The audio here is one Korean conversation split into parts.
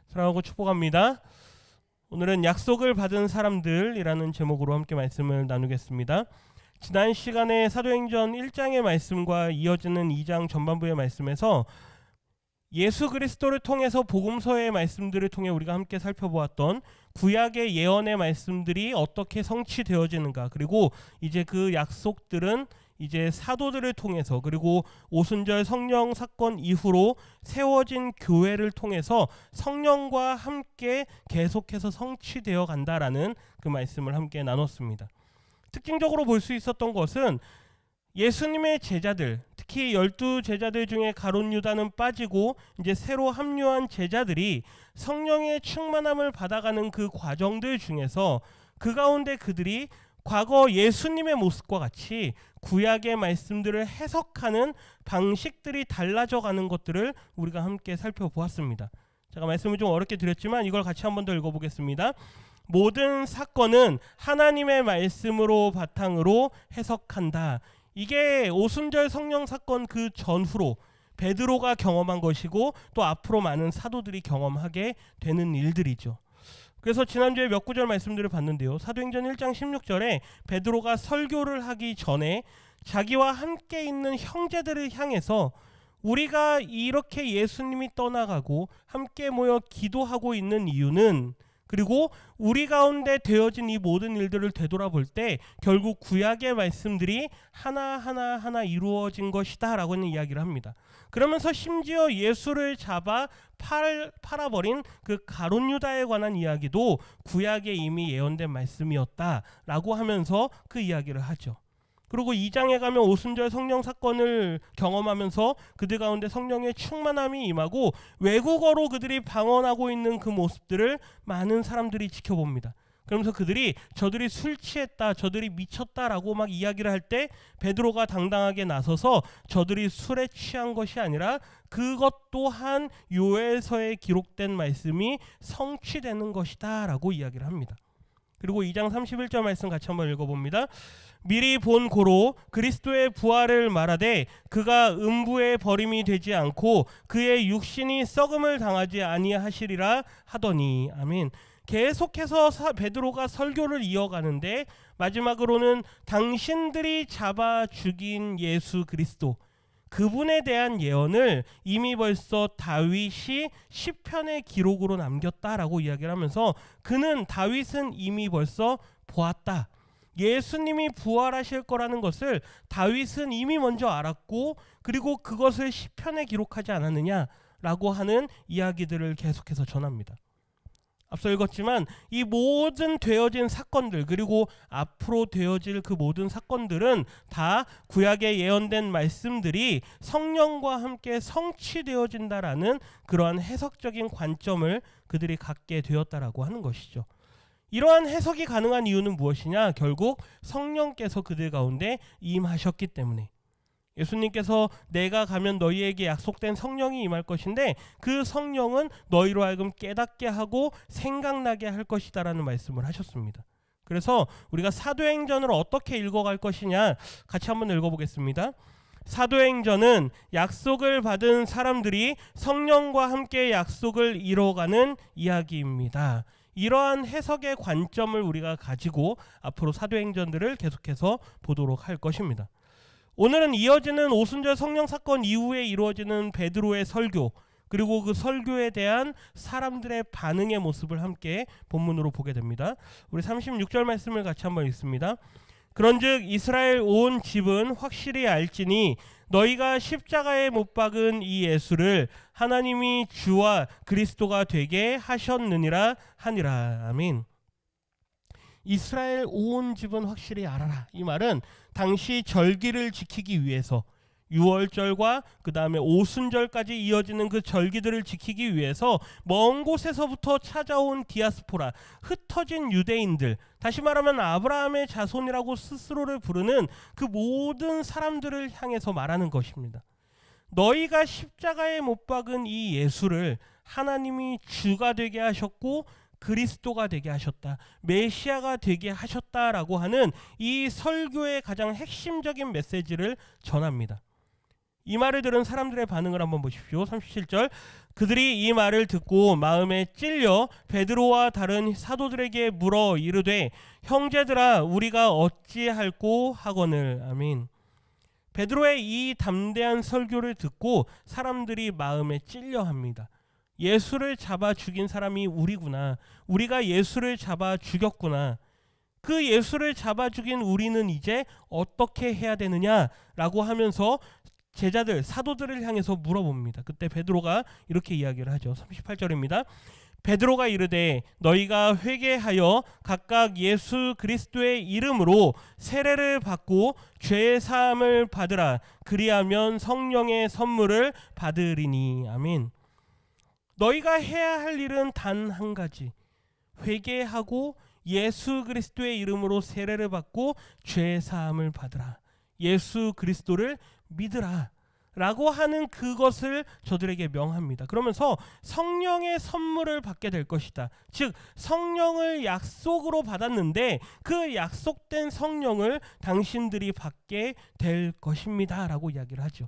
사랑하고 축복합니다. 오늘은 약속을 받은 사람들이라는 제목으로 함께 말씀을 나누겠습니다. 지난 시간에 사도행전 1장의 말씀과 이어지는 2장 전반부의 말씀에서 예수 그리스도를 통해서 복음서의 말씀들을 통해 우리가 함께 살펴보았던 구약의 예언의 말씀들이 어떻게 성취되어지는가, 그리고 이제 그 약속들은 이제 사도들을 통해서, 그리고 오순절 성령 사건 이후로 세워진 교회를 통해서 성령과 함께 계속해서 성취되어 간다라는 그 말씀을 함께 나눴습니다. 특징적으로 볼 수 있었던 것은 예수님의 제자들, 특히 12제자들 중에 가룟 유다는 빠지고 이제 새로 합류한 제자들이 성령의 충만함을 받아가는 그 과정들 중에서 그 가운데 그들이 과거 예수님의 모습과 같이 구약의 말씀들을 해석하는 방식들이 달라져 가는 것들을 우리가 함께 살펴보았습니다. 제가 말씀을 좀 어렵게 드렸지만 이걸 같이 한 번 더 읽어보겠습니다. 모든 사건은 하나님의 말씀으로 바탕으로 해석한다. 이게 오순절 성령 사건 그 전후로 베드로가 경험한 것이고 또 앞으로 많은 사도들이 경험하게 되는 일들이죠. 그래서 지난주에 몇 구절 말씀들을 봤는데요. 사도행전 1장 16절에 베드로가 설교를 하기 전에 자기와 함께 있는 형제들을 향해서 우리가 이렇게 예수님이 떠나가고 함께 모여 기도하고 있는 이유는, 그리고 우리 가운데 되어진 이 모든 일들을 되돌아볼 때 결국 구약의 말씀들이 하나하나 이루어진 것이다 라고 하는 이야기를 합니다. 그러면서 심지어 예수를 잡아 팔아버린 그 가룟 유다에 관한 이야기도 구약에 이미 예언된 말씀이었다라고 하면서 그 이야기를 하죠. 그리고 2장에 가면 오순절 성령 사건을 경험하면서 그들 가운데 성령의 충만함이 임하고 외국어로 그들이 방언하고 있는 그 모습들을 많은 사람들이 지켜봅니다. 그러면서 그들이 저들이 술 취했다, 저들이 미쳤다라고 막 이야기를 할 때 베드로가 당당하게 나서서 저들이 술에 취한 것이 아니라 그것 또한 요엘서에 기록된 말씀이 성취되는 것이다 라고 이야기를 합니다. 그리고 2장 31절 말씀 같이 한번 읽어봅니다. 미리 본 고로 그리스도의 부활을 말하되 그가 음부에 버림이 되지 않고 그의 육신이 썩음을 당하지 아니하시리라 하더니. 아멘. 계속해서 베드로가 설교를 이어가는데 마지막으로는 당신들이 잡아 죽인 예수 그리스도, 그분에 대한 예언을 이미 벌써 다윗이 시편의 기록으로 남겼다라고 이야기를 하면서 다윗은 이미 벌써 보았다. 예수님이 부활하실 거라는 것을 다윗은 이미 먼저 알았고 그리고 그것을 시편에 기록하지 않았느냐라고 하는 이야기들을 계속해서 전합니다. 앞서 읽었지만 이 모든 되어진 사건들, 그리고 앞으로 되어질 그 모든 사건들은 다 구약에 예언된 말씀들이 성령과 함께 성취되어진다라는 그러한 해석적인 관점을 그들이 갖게 되었다라고 하는 것이죠. 이러한 해석이 가능한 이유는 무엇이냐? 결국 성령께서 그들 가운데 임하셨기 때문에. 예수님께서 내가 가면 너희에게 약속된 성령이 임할 것인데 그 성령은 너희로 하여금 깨닫게 하고 생각나게 할 것이다 라는 말씀을 하셨습니다. 그래서 우리가 사도행전을 어떻게 읽어갈 것이냐 같이 한번 읽어보겠습니다. 사도행전은 약속을 받은 사람들이 성령과 함께 약속을 이뤄가는 이야기입니다. 이러한 해석의 관점을 우리가 가지고 앞으로 사도행전들을 계속해서 보도록 할 것입니다. 오늘은 이어지는 오순절 성령 사건 이후에 이루어지는 베드로의 설교, 그리고 그 설교에 대한 사람들의 반응의 모습을 함께 본문으로 보게 됩니다. 우리 36절 말씀을 같이 한번 읽습니다. 그런즉 이스라엘 온 집은 확실히 알지니 너희가 십자가에 못 박은 이 예수를 하나님이 주와 그리스도가 되게 하셨느니라 하니라. 아멘. 이스라엘 온 집은 확실히 알아라. 이 말은 당시 절기를 지키기 위해서, 유월절과 그 다음에 오순절까지 이어지는 그 절기들을 지키기 위해서 먼 곳에서부터 찾아온 디아스포라, 흩어진 유대인들, 다시 말하면 아브라함의 자손이라고 스스로를 부르는 그 모든 사람들을 향해서 말하는 것입니다. 너희가 십자가에 못 박은 이 예수를 하나님이 주가 되게 하셨고 그리스도가 되게 하셨다, 메시아가 되게 하셨다라고 하는 이 설교의 가장 핵심적인 메시지를 전합니다. 이 말을 들은 사람들의 반응을 한번 보십시오. 37절. 그들이 이 말을 듣고 마음에 찔려 베드로와 다른 사도들에게 물어 이르되 형제들아 우리가 어찌할꼬 하거늘. 아멘. 베드로의 이 담대한 설교를 듣고 사람들이 마음에 찔려 합니다. 예수를 잡아 죽인 사람이 우리구나. 우리가 예수를 잡아 죽였구나. 그 예수를 잡아 죽인 우리는 이제 어떻게 해야 되느냐라고 하면서 제자들, 사도들을 향해서 물어봅니다. 그때 베드로가 이렇게 이야기를 하죠. 38절입니다. 베드로가 이르되 너희가 회개하여 각각 예수 그리스도의 이름으로 세례를 받고 죄 사함을 받으라. 그리하면 성령의 선물을 받으리니. 아멘. 너희가 해야 할 일은 단 한 가지. 회개하고 예수 그리스도의 이름으로 세례를 받고 죄 사함을 받으라. 예수 그리스도를 믿으라. 라고 하는 그것을 저들에게 명합니다. 그러면서 성령의 선물을 받게 될 것이다. 즉 성령을 약속으로 받았는데 그 약속된 성령을 당신들이 받게 될 것입니다. 라고 이야기를 하죠.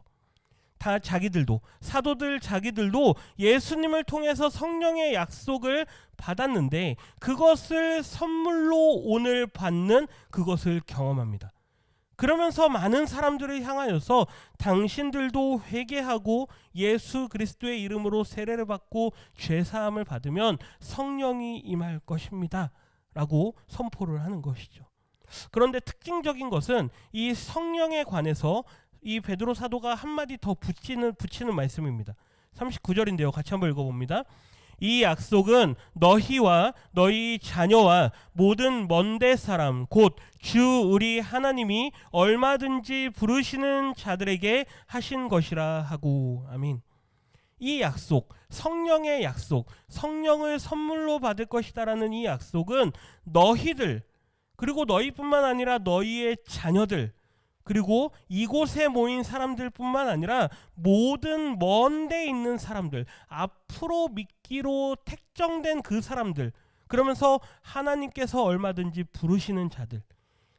다 자기들도, 사도들 자기들도 예수님을 통해서 성령의 약속을 받았는데 그것을 선물로 오늘 받는 그것을 경험합니다. 그러면서 많은 사람들을 향하여서 당신들도 회개하고 예수 그리스도의 이름으로 세례를 받고 죄사함을 받으면 성령이 임할 것입니다. 라고 선포를 하는 것이죠. 그런데 특징적인 것은 이 성령에 관해서 이 베드로 사도가 한마디 더 붙이는 말씀입니다. 39절인데요. 같이 한번 읽어봅니다. 이 약속은 너희와 너희 자녀와 모든 먼데 사람 곧 주 우리 하나님이 얼마든지 부르시는 자들에게 하신 것이라 하고. 아멘. 이 약속, 성령의 약속, 성령을 선물로 받을 것이다라는 이 약속은 너희들, 그리고 너희뿐만 아니라 너희의 자녀들, 그리고 이곳에 모인 사람들뿐만 아니라 모든 먼데 있는 사람들, 앞으로 믿기로 택정된 그 사람들, 그러면서 하나님께서 얼마든지 부르시는 자들,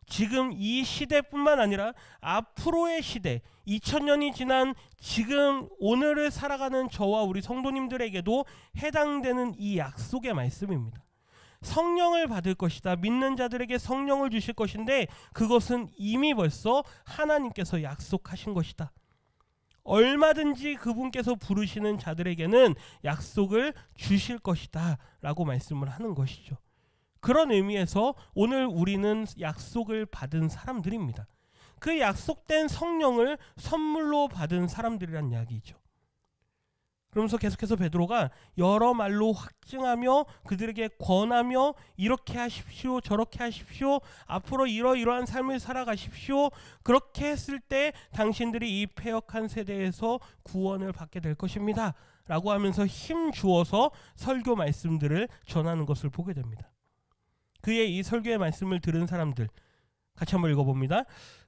지금 이 시대뿐만 아니라 앞으로의 시대, 2000년이 지난 지금 오늘을 살아가는 저와 우리 성도님들에게도 해당되는 이 약속의 말씀입니다. 성령을 받을 것이다. 믿는 자들에게 성령을 주실 것인데 그것은 이미 벌써 하나님께서 약속하신 것이다. 얼마든지 그분께서 부르시는 자들에게는 약속을 주실 것이다 라고 말씀을 하는 것이죠. 그런 의미에서 오늘 우리는 약속을 받은 사람들입니다. 그 약속된 성령을 선물로 받은 사람들이란 이야기죠. 그러면서 계속해서 베드로가 여러 말로 확증하며 그들에게 권하며 이렇게 하십시오, 저렇게 하십시오, 앞으로 이러이러한 삶을 살아가십시오. 그렇게 했을 때 당신들이 이 패역한 세대에서 구원을 받게 될 것입니다. 라고 하면서 힘 주어서 설교 말씀들을 전하는 것을 보게 됩니다. 그의 이 설교의 말씀을 들은 사람들, 같이 한번 읽어봅니다.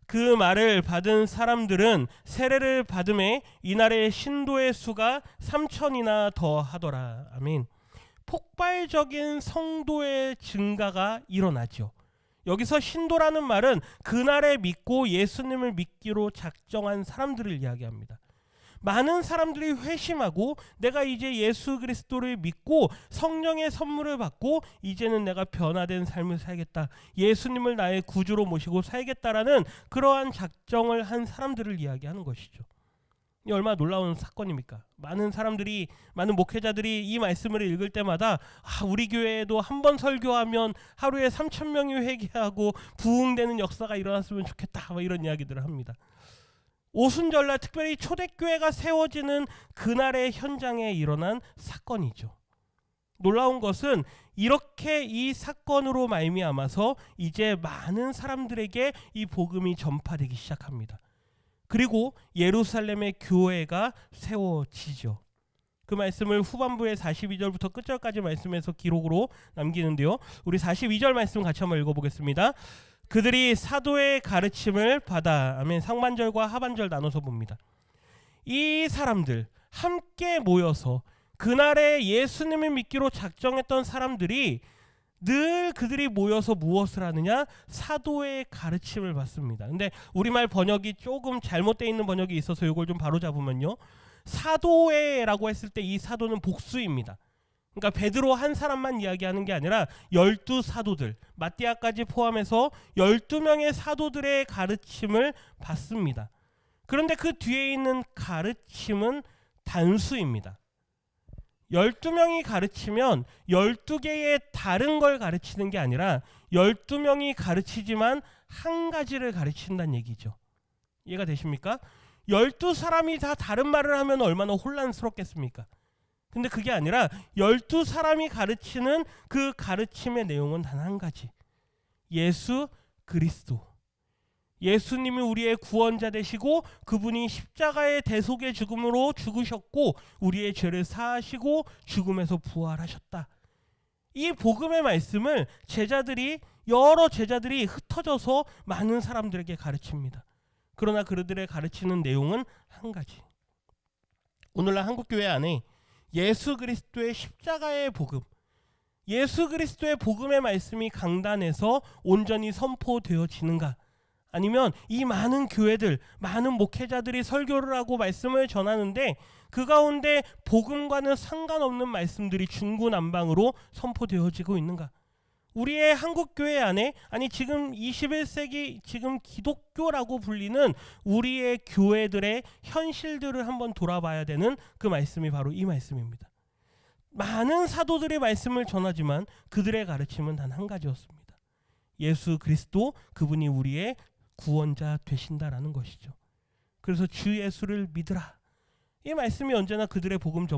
그 말을 받은 사람들은 세례를 받음에 이날의 신도의 수가 3,000이나 더 하더라. 아멘. 폭발적인 성도의 증가가 일어나죠. 여기서 신도라는 말은 그날에 믿고 예수님을 믿기로 작정한 사람들을 이야기합니다. 많은 사람들이 회심하고 내가 이제 예수 그리스도를 믿고 성령의 선물을 받고 이제는 내가 변화된 삶을 살겠다. 예수님을 나의 구주로 모시고 살겠다라는 그러한 작정을 한 사람들을 이야기하는 것이죠. 이 얼마나 놀라운 사건입니까? 많은 사람들이, 많은 목회자들이 이 말씀을 읽을 때마다 우리 교회에도 한 번 설교하면 하루에 3,000명이 회개하고 부흥되는 역사가 일어났으면 좋겠다. 이런 이야기들을 합니다. 오순절날 특별히 초대교회가 세워지는 그날의 현장에 일어난 사건이죠. 놀라운 것은 이렇게 이 사건으로 말미암아서 이제 많은 사람들에게 이 복음이 전파되기 시작합니다. 그리고 예루살렘의 교회가 세워지죠. 그 말씀을 후반부의 42절부터 끝절까지 말씀에서 기록으로 남기는데요. 우리 42절 말씀 같이 한번 읽어보겠습니다. 그들이 사도의 가르침을 받아. 아멘. 상반절과 하반절 나눠서 봅니다. 이 사람들 함께 모여서 그날에 예수님을 믿기로 작정했던 사람들이 늘 그들이 모여서 무엇을 하느냐? 사도의 가르침을 받습니다. 근데 우리말 번역이 조금 잘못되어 있는 번역이 있어서 이걸 좀 바로잡으면요, 사도회라고 했을 때 이 사도는 복수입니다. 그러니까 베드로 한 사람만 이야기하는 게 아니라 12사도들, 마띠아까지 포함해서 12명의 사도들의 가르침을 받습니다. 그런데 그 뒤에 있는 가르침은 단수입니다. 12명이 가르치면 12개의 다른 걸 가르치는 게 아니라 12명이 가르치지만 한 가지를 가르친다는 얘기죠. 이해가 되십니까? 12사람이 다 다른 말을 하면 얼마나 혼란스럽겠습니까? 근데 그게 아니라 12사람이 가르치는 그 가르침의 내용은 단 한 가지. 예수 그리스도. 예수님이 우리의 구원자 되시고 그분이 십자가의 대속의 죽음으로 죽으셨고 우리의 죄를 사하시고 죽음에서 부활하셨다. 이 복음의 말씀을 여러 제자들이 흩어져서 많은 사람들에게 가르칩니다. 그러나 그들의 가르치는 내용은 한 가지. 오늘날 한국교회 안에 예수 그리스도의 십자가의 복음, 예수 그리스도의 복음의 말씀이 강단에서 온전히 선포되어지는가? 아니면 이 많은 교회들, 많은 목회자들이 설교를 하고 말씀을 전하는데 그 가운데 복음과는 상관없는 말씀들이 중구난방으로 선포되어지고 있는가? 우리의 한국교회 안에, 아니 지금 21세기 지금 기독교라고 불리는 우리의 교회들의 현실들을 한번 돌아봐야 되는 그 말씀이 바로 이 말씀입니다. 많은 사도들의 말씀을 전하지만 그들의 가르침은 단 한 가지였습니다. 예수 그리스도, 그분이 우리의 구원자 되신다라는 것이죠. 그래서 주 예수를 믿으라. 이 말씀이 언제나 그들의 복음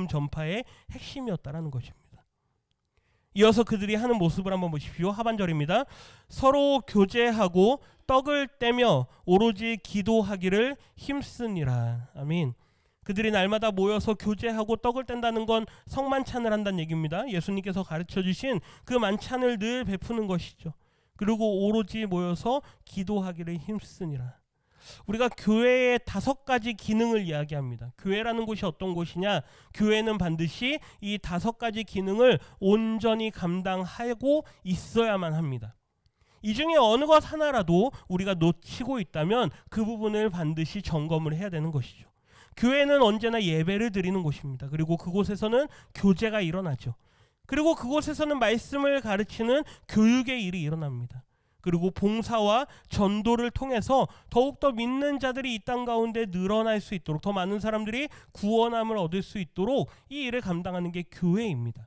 전파의 핵심이었다라는 것입니다. 이어서 그들이 하는 모습을 한번 보십시오. 하반절입니다. 서로 교제하고 떡을 떼며 오로지 기도하기를 힘쓰니라. 아멘. 그들이 날마다 모여서 교제하고 떡을 뗀다는 건 성만찬을 한다는 얘기입니다. 예수님께서 가르쳐 주신 그 만찬을 늘 베푸는 것이죠. 그리고 오로지 모여서 기도하기를 힘쓰니라. 우리가 교회의 5가지 기능을 이야기합니다. 교회라는 곳이 어떤 곳이냐? 교회는 반드시 이 5가지 기능을 온전히 감당하고 있어야만 합니다. 이 중에 어느 것 하나라도 우리가 놓치고 있다면 그 부분을 반드시 점검을 해야 되는 것이죠. 교회는 언제나 예배를 드리는 곳입니다. 그리고 그곳에서는 교제가 일어나죠. 그리고 그곳에서는 말씀을 가르치는 교육의 일이 일어납니다. 그리고 봉사와 전도를 통해서 더욱더 믿는 자들이 이 땅 가운데 늘어날 수 있도록, 더 많은 사람들이 구원함을 얻을 수 있도록 이 일을 감당하는 게 교회입니다.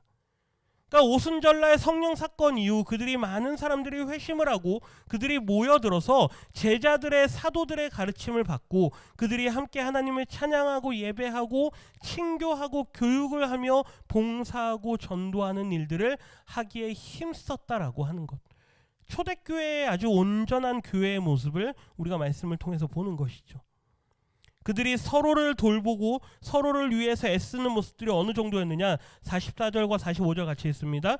그러니까 오순절날 성령 사건 이후 그들이 많은 사람들이 회심을 하고 그들이 모여들어서 제자들의 사도들의 가르침을 받고 그들이 함께 하나님을 찬양하고 예배하고 친교하고 교육을 하며 봉사하고 전도하는 일들을 하기에 힘썼다라고 하는 것. 초대교회의 아주 온전한 교회의 모습을 우리가 말씀을 통해서 보는 것이죠. 그들이 서로를 돌보고 서로를 위해서 애쓰는 모습들이 어느 정도였느냐? 44절과 45절 같이 있습니다.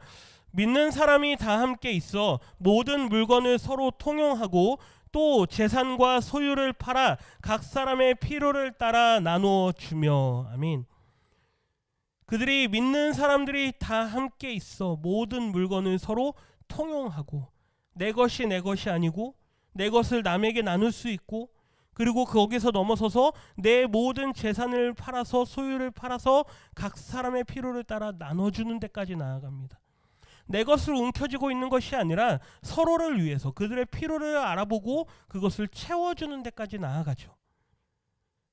믿는 사람이 다 함께 있어 모든 물건을 서로 통용하고 또 재산과 소유를 팔아 각 사람의 필요를 따라 나누어 주며. 아멘. 그들이 믿는 사람들이 다 함께 있어 모든 물건을 서로 통용하고, 내 것이 아니고 내 것을 남에게 나눌 수 있고, 그리고 거기서 넘어서서 내 모든 재산을 팔아서, 소유를 팔아서 각 사람의 필요를 따라 나눠주는 데까지 나아갑니다. 내 것을 움켜쥐고 있는 것이 아니라 서로를 위해서 그들의 필요를 알아보고 그것을 채워주는 데까지 나아가죠.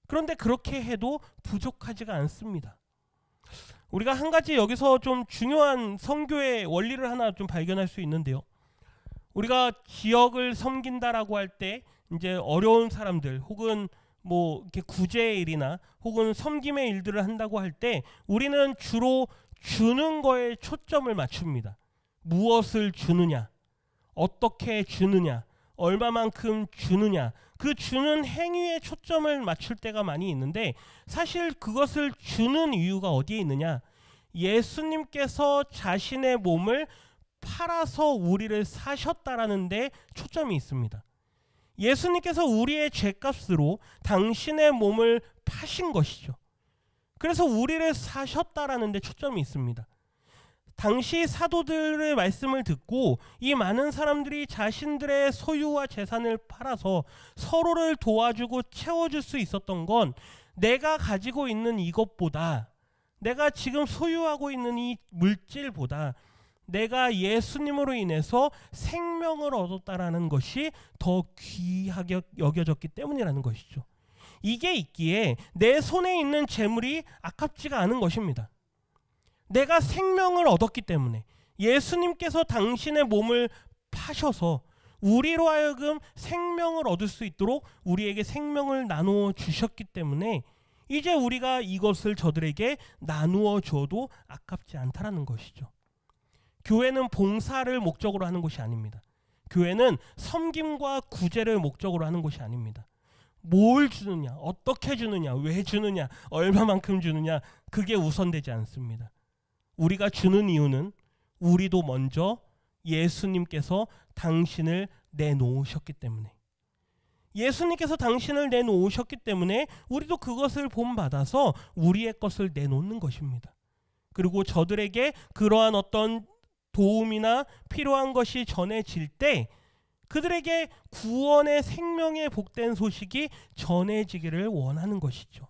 그런데 그렇게 해도 부족하지가 않습니다. 우리가 한 가지 여기서 좀 중요한 선교의 원리를 하나 좀 발견할 수 있는데요. 우리가 지역을 섬긴다라고 할 때 이제 어려운 사람들 혹은 뭐 이렇게 구제의 일이나 혹은 섬김의 일들을 한다고 할 때 우리는 주로 주는 거에 초점을 맞춥니다. 무엇을 주느냐, 어떻게 주느냐, 얼마만큼 주느냐, 그 주는 행위에 초점을 맞출 때가 많이 있는데 사실 그것을 주는 이유가 어디에 있느냐? 예수님께서 자신의 몸을 팔아서 우리를 사셨다라는 데 초점이 있습니다. 예수님께서 우리의 죄값으로 당신의 몸을 파신 것이죠. 그래서 우리를 사셨다라는 데 초점이 있습니다. 당시 사도들의 말씀을 듣고 이 많은 사람들이 자신들의 소유와 재산을 팔아서 서로를 도와주고 채워줄 수 있었던 건 내가 가지고 있는 이것보다, 내가 지금 소유하고 있는 이 물질보다 내가 예수님으로 인해서 생명을 얻었다라는 것이 더 귀하게 여겨졌기 때문이라는 것이죠. 이게 있기에 내 손에 있는 재물이 아깝지가 않은 것입니다. 내가 생명을 얻었기 때문에, 예수님께서 당신의 몸을 파셔서 우리로 하여금 생명을 얻을 수 있도록 우리에게 생명을 나누어 주셨기 때문에 이제 우리가 이것을 저들에게 나누어 줘도 아깝지 않다라는 것이죠. 교회는 봉사를 목적으로 하는 것이 아닙니다. 교회는 섬김과 구제를 목적으로 하는 것이 아닙니다. 뭘 주느냐, 어떻게 주느냐, 왜 주느냐, 얼마만큼 주느냐, 그게 우선되지 않습니다. 우리가 주는 이유는 우리도 먼저 예수님께서 당신을 내놓으셨기 때문에, 예수님께서 당신을 내놓으셨기 때문에 우리도 그것을 본받아서 우리의 것을 내놓는 것입니다. 그리고 저들에게 그러한 어떤 도움이나 필요한 것이 전해질 때 그들에게 구원의 생명의 복된 소식이 전해지기를 원하는 것이죠.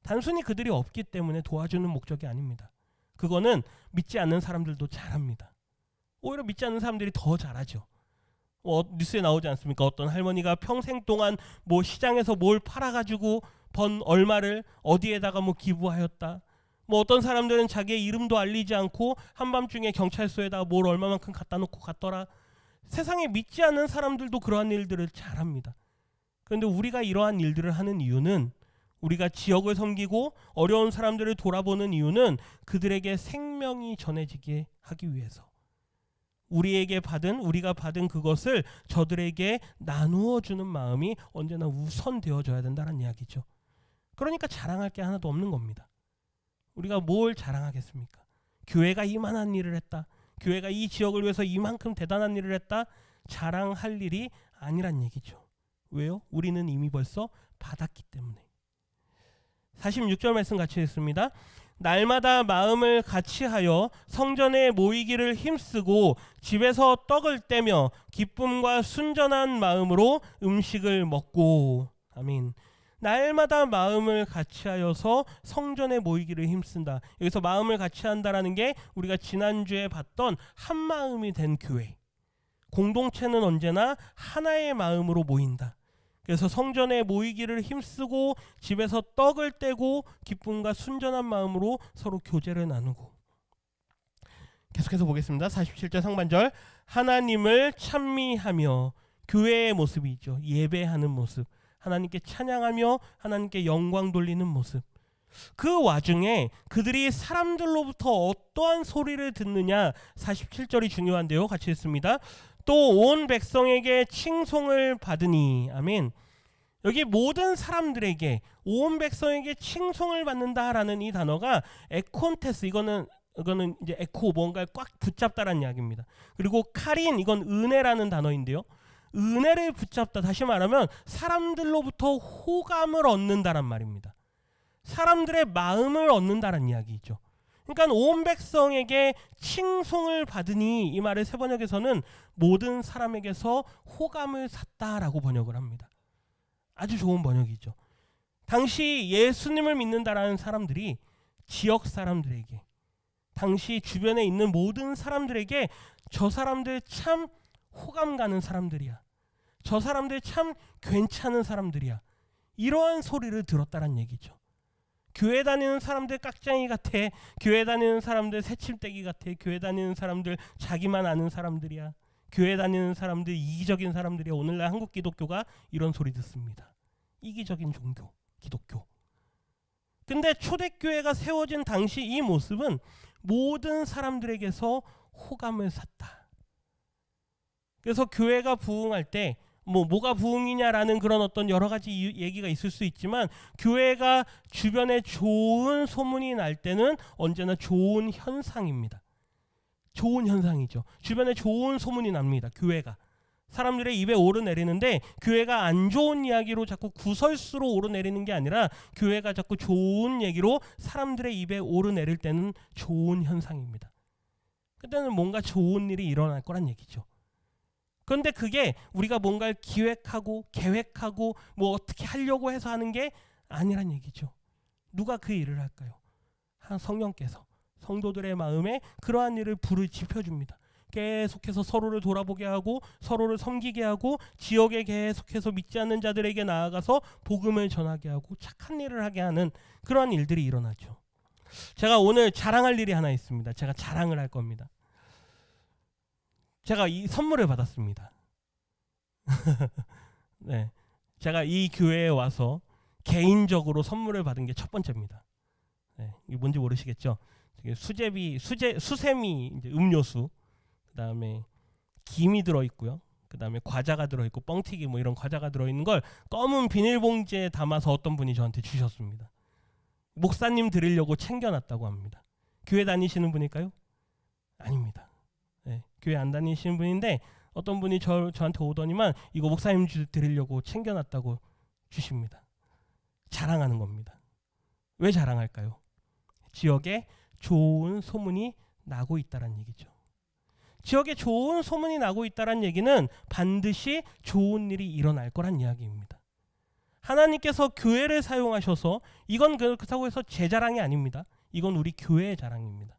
단순히 그들이 없기 때문에 도와주는 목적이 아닙니다. 그거는 믿지 않는 사람들도 잘합니다. 오히려 믿지 않는 사람들이 더 잘하죠. 뉴스에 나오지 않습니까? 어떤 할머니가 평생 동안 시장에서 뭘 팔아가지고 번 얼마를 어디에다가 기부하였다. 어떤 사람들은 자기의 이름도 알리지 않고 한밤중에 경찰서에다가 뭘 얼마만큼 갖다 놓고 갔더라. 세상에 믿지 않는 사람들도 그러한 일들을 잘합니다. 그런데 우리가 이러한 일들을 하는 이유는, 우리가 지역을 섬기고 어려운 사람들을 돌아보는 이유는 그들에게 생명이 전해지게 하기 위해서, 우리가 받은 그것을 저들에게 나누어 주는 마음이 언제나 우선되어져야 된다는 이야기죠. 그러니까 자랑할 게 하나도 없는 겁니다. 우리가 뭘 자랑하겠습니까? 교회가 이만한 일을 했다, 교회가 이 지역을 위해서 이만큼 대단한 일을 했다, 자랑할 일이 아니란 얘기죠. 왜요? 우리는 이미 벌써 받았기 때문에. 46절 말씀 같이 읽습니다. 날마다 마음을 같이하여 성전에 모이기를 힘쓰고 집에서 떡을 떼며 기쁨과 순전한 마음으로 음식을 먹고. 아멘. 날마다 마음을 같이하여서 성전에 모이기를 힘쓴다. 여기서 마음을 같이한다라는 게 우리가 지난주에 봤던 한 마음이 된 교회, 공동체는 언제나 하나의 마음으로 모인다. 그래서 성전에 모이기를 힘쓰고 집에서 떡을 떼고 기쁨과 순전한 마음으로 서로 교제를 나누고. 계속해서 보겠습니다. 47절 상반절. 하나님을 찬미하며, 교회의 모습이죠. 예배하는 모습, 하나님께 찬양하며 하나님께 영광 돌리는 모습. 그 와중에 그들이 사람들로부터 어떠한 소리를 듣느냐, 47절이 중요한데요. 같이 읽습니다. 또 온 백성에게 칭송을 받으니. 아멘. 여기 모든 사람들에게, 온 백성에게 칭송을 받는다라는 이 단어가 에콘테스, 이거는 이제 에코, 뭔가를 꽉 붙잡다라는 이야기입니다. 그리고 카린, 이건 은혜라는 단어인데요. 은혜를 붙잡다, 다시 말하면 사람들로부터 호감을 얻는다란 말입니다. 사람들의 마음을 얻는다란 이야기죠. 그러니까 온 백성에게 칭송을 받으니, 이 말을 세번역에서는 모든 사람에게서 호감을 샀다라고 번역을 합니다. 아주 좋은 번역이죠. 당시 예수님을 믿는다라는 사람들이 지역 사람들에게, 당시 주변에 있는 모든 사람들에게 저 사람들 참 호감 가는 사람들이야, 저 사람들 참 괜찮은 사람들이야, 이러한 소리를 들었다란 얘기죠. 교회 다니는 사람들 깍쟁이 같아, 교회 다니는 사람들 새침대기 같아, 교회 다니는 사람들 자기만 아는 사람들이야, 교회 다니는 사람들 이기적인 사람들이야. 오늘날 한국 기독교가 이런 소리 듣습니다. 이기적인 종교, 기독교. 근데 초대교회가 세워진 당시 이 모습은 모든 사람들에게서 호감을 샀다. 그래서 교회가 부흥할 때 뭐가 부흥이냐라는 그런 어떤 여러 가지 얘기가 있을 수 있지만, 교회가 주변에 좋은 소문이 날 때는 언제나 좋은 현상입니다. 좋은 현상이죠. 주변에 좋은 소문이 납니다. 교회가 사람들의 입에 오르내리는데, 교회가 안 좋은 이야기로 자꾸 구설수로 오르내리는 게 아니라 교회가 자꾸 좋은 얘기로 사람들의 입에 오르내릴 때는 좋은 현상입니다. 그때는 뭔가 좋은 일이 일어날 거란 얘기죠. 그런데 그게 우리가 뭔가를 기획하고 계획하고 뭐 어떻게 하려고 해서 하는 게 아니란 얘기죠. 누가 그 일을 할까요? 성령께서 성도들의 마음에 그러한 일을 불을 지펴줍니다. 계속해서 서로를 돌아보게 하고 서로를 섬기게 하고 지역에 계속해서 믿지 않는 자들에게 나아가서 복음을 전하게 하고 착한 일을 하게 하는 그러한 일들이 일어나죠. 제가 오늘 자랑할 일이 하나 있습니다. 제가 자랑을 할 겁니다. 제가 이 선물을 받았습니다. 네, 제가 이 교회에 와서 개인적으로 선물을 받은 게 첫 번째입니다. 네, 이게 뭔지 모르시겠죠? 수세미 이제 음료수, 그 다음에 김이 들어있고요. 그 다음에 과자가 들어있고 뻥튀기 뭐 이런 과자가 들어있는 걸 검은 비닐봉지에 담아서 어떤 분이 저한테 주셨습니다. 목사님 드리려고 챙겨놨다고 합니다. 교회 다니시는 분일까요? 아닙니다. 네, 교회 안 다니시는 분인데 어떤 분이 저한테 오더니만 이거 목사님 드리려고 챙겨놨다고 주십니다. 자랑하는 겁니다. 왜 자랑할까요? 지역에 좋은 소문이 나고 있다는 얘기죠. 지역에 좋은 소문이 나고 있다는 얘기는 반드시 좋은 일이 일어날 거란 이야기입니다. 하나님께서 교회를 사용하셔서 이건 그렇다고 해서 제 자랑이 아닙니다. 이건 우리 교회의 자랑입니다.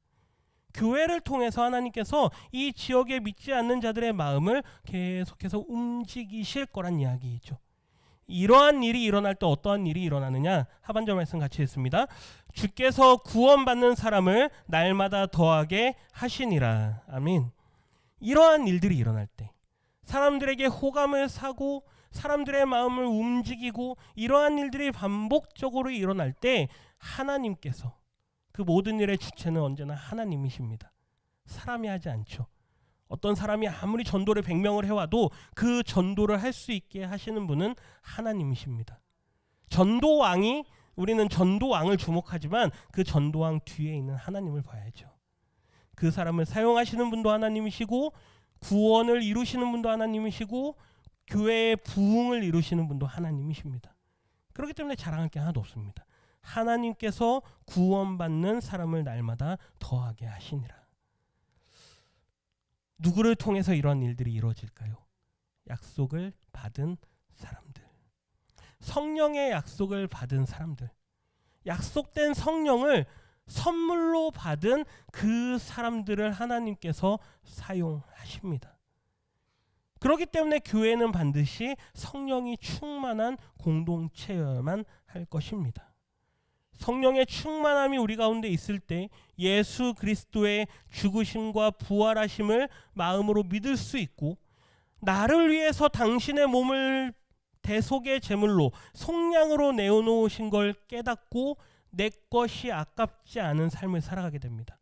교회를 통해서 하나님께서 이 지역에 믿지 않는 자들의 마음을 계속해서 움직이실 거란 이야기이죠. 이러한 일이 일어날 때 어떠한 일이 일어나느냐? 하반절 말씀 같이 읽습니다. 주께서 구원받는 사람을 날마다 더하게 하시니라. 아멘. 이러한 일들이 일어날 때 사람들에게 호감을 사고 사람들의 마음을 움직이고 이러한 일들이 반복적으로 일어날 때 하나님께서 그 모든 일의 주체는 언제나 하나님이십니다. 사람이 하지 않죠. 어떤 사람이 아무리 전도를 100명을 해와도 그 전도를 할 수 있게 하시는 분은 하나님이십니다. 전도왕이 우리는 전도왕을 주목하지만 그 전도왕 뒤에 있는 하나님을 봐야죠. 그 사람을 사용하시는 분도 하나님이시고 구원을 이루시는 분도 하나님이시고 교회의 부흥을 이루시는 분도 하나님이십니다. 그렇기 때문에 자랑할 게 하나도 없습니다. 하나님께서 구원받는 사람을 날마다 더하게 하시니라. 누구를 통해서 이러한 일들이 이루어질까요? 약속을 받은 사람들. 성령의 약속을 받은 사람들. 약속된 성령을 선물로 받은 그 사람들을 하나님께서 사용하십니다. 그렇기 때문에 교회는 반드시 성령이 충만한 공동체여야만 할 것입니다. 성령의 충만함이 우리 가운데 있을 때 예수 그리스도의 죽으심과 부활하심을 마음으로 믿을 수 있고 나를 위해서 당신의 몸을 대속의 제물로 속량으로 내어놓으신 걸 깨닫고 내 것이 아깝지 않은 삶을 살아가게 됩니다.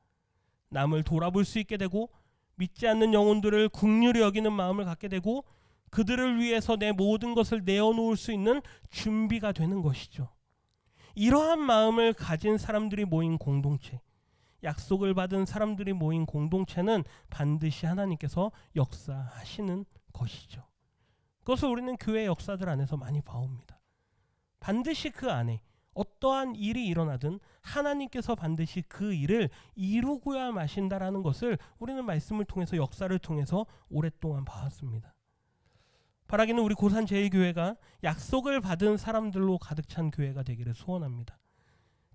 남을 돌아볼 수 있게 되고 믿지 않는 영혼들을 긍휼히 여기는 마음을 갖게 되고 그들을 위해서 내 모든 것을 내어놓을 수 있는 준비가 되는 것이죠. 이러한 마음을 가진 사람들이 모인 공동체, 약속을 받은 사람들이 모인 공동체는 반드시 하나님께서 역사하시는 것이죠. 그것을 우리는 교회 역사들 안에서 많이 봐옵니다. 반드시 그 안에 어떠한 일이 일어나든 하나님께서 반드시 그 일을 이루고야 마신다라는 것을 우리는 말씀을 통해서 역사를 통해서 오랫동안 봐왔습니다. 바라기는 우리 고산 제1교회가 약속을 받은 사람들로 가득 찬 교회가 되기를 소원합니다.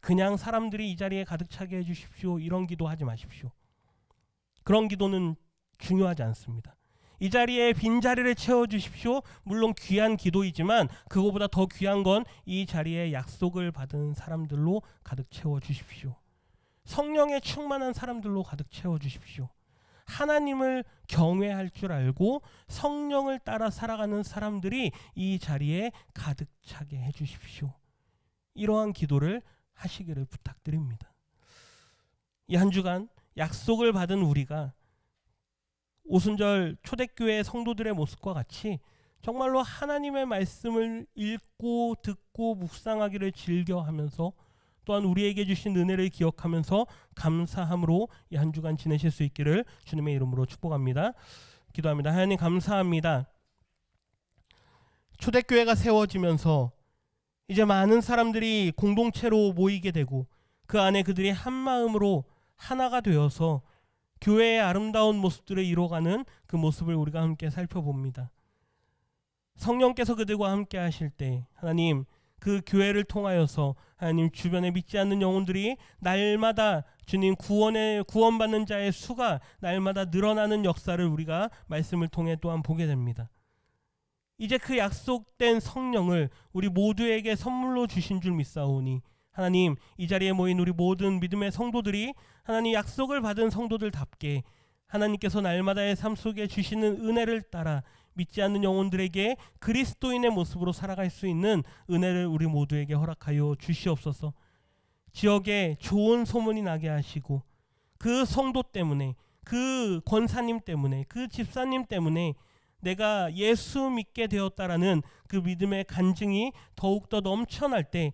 그냥 사람들이 이 자리에 가득 차게 해주십시오. 이런 기도 하지 마십시오. 그런 기도는 중요하지 않습니다. 이 자리에 빈자리를 채워주십시오. 물론 귀한 기도이지만 그거보다 더 귀한 건 이 자리에 약속을 받은 사람들로 가득 채워주십시오. 성령의 충만한 사람들로 가득 채워주십시오. 하나님을 경외할 줄 알고 성령을 따라 살아가는 사람들이 이 자리에 가득 차게 해주십시오. 이러한 기도를 하시기를 부탁드립니다. 이 한 주간 약속을 받은 우리가 오순절 초대교회 성도들의 모습과 같이 정말로 하나님의 말씀을 읽고 듣고 묵상하기를 즐겨하면서 또한 우리에게 주신 은혜를 기억하면서 감사함으로 이 한 주간 지내실 수 있기를 주님의 이름으로 축복합니다. 기도합니다. 하나님 감사합니다. 초대교회가 세워지면서 이제 많은 사람들이 공동체로 모이게 되고 그 안에 그들이 한 마음으로 하나가 되어서 교회의 아름다운 모습들을 이뤄가는 그 모습을 우리가 함께 살펴봅니다. 성령께서 그들과 함께 하실 때 하나님 그 교회를 통하여서 하나님 주변에 믿지 않는 영혼들이 날마다 주님 구원받는 자의 수가 날마다 늘어나는 역사를 우리가 말씀을 통해 또한 보게 됩니다. 이제 그 약속된 성령을 우리 모두에게 선물로 주신 줄 믿사오니 하나님 이 자리에 모인 우리 모든 믿음의 성도들이 하나님 약속을 받은 성도들답게 하나님께서 날마다의 삶 속에 주시는 은혜를 따라 믿지 않는 영혼들에게 그리스도인의 모습으로 살아갈 수 있는 은혜를 우리 모두에게 허락하여 주시옵소서. 지역에 좋은 소문이 나게 하시고 그 성도 때문에 그 권사님 때문에 그 집사님 때문에 내가 예수 믿게 되었다라는 그 믿음의 간증이 더욱더 넘쳐날 때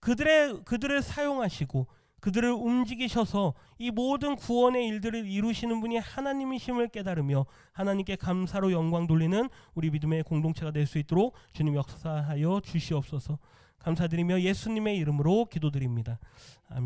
그들을 사용하시고 그들을 움직이셔서 이 모든 구원의 일들을 이루시는 분이 하나님이심을 깨달으며 하나님께 감사로 영광 돌리는 우리 믿음의 공동체가 될 수 있도록 주님 역사하여 주시옵소서. 감사드리며 예수님의 이름으로 기도드립니다. 아멘.